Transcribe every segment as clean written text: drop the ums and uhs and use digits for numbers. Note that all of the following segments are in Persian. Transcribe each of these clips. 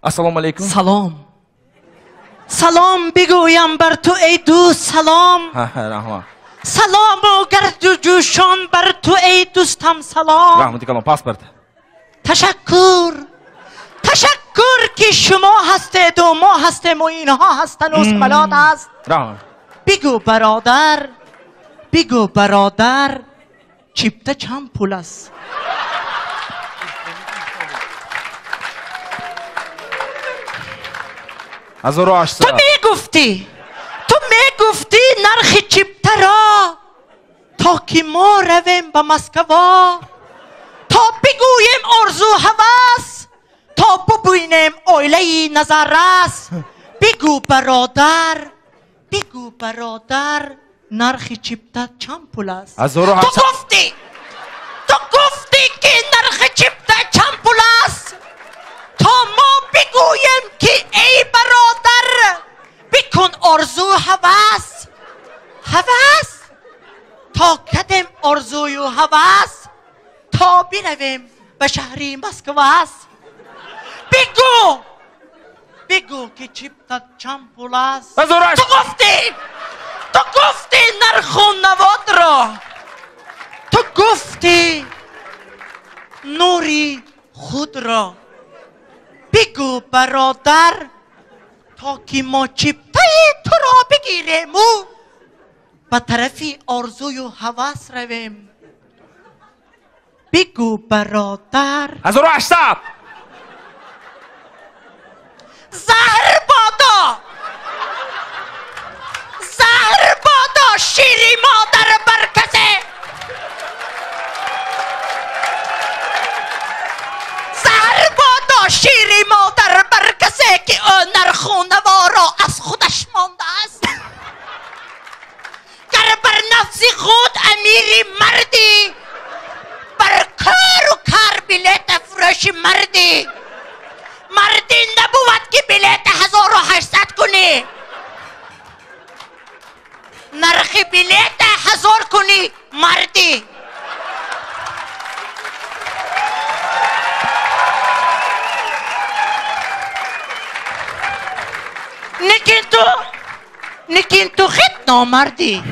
السلام علیکم. سلام. سلام بگویم بر تو ای دوست سلام. رحمان. سلام و گرد و جوشان بر تو ای دوستم سلام. رحمتی کلام پاسپورت. تشکر. تشکر که شما هستید و ما هستیم و اینها هستن و سملات هست. رحمان. بگو برادر. بگو برادر چیپته چند پول است؟ تو 1800. تو میگفتی نرخ چیپته را تا که ما رویم به مسکوا، تا بگویم آرزو هوس، تا ببینیم آیله نظررس. بگو برادر. بگو برادر نرخ چیپته چند پول است؟ 1800. تو گفتی که نرخ چیپته چند پول است تا ما بگویم که ای برادر بکن آرزو هوس. هوس تا کدیم آرزوی و هوس تا برویم به شهری مسکواس. بگو. بگو که چیپته چند پول است؟ تو گفتی نرخ و نواد را. تو گفتی نوری خود را. بگو برادر تا که ما چیپته تو را بگیریم و به طرفی آرزوی و هوس رویم. بگو برادر. 1800. زهر بادا. زهر بادا شیری مادر برکسه. زهر بادا شیری مادر برکسه که نرخ و نوا را از خودش مانده است. گر بر نفس خود امیری مردی، بر کار و کار بلیت فروشی مردی. مردی نبود که بلیت 1800 کنی، نرخ بلیت 1000 کنی مردی. نکن تو خیلی نامردی.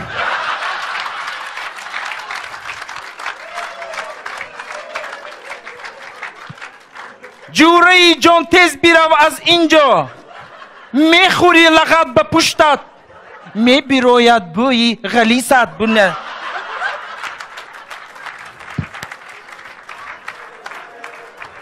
جوره جان تیز بیرو از اینجا، میخوری لغت به پشتت، میبروید بوی غلیست بونه.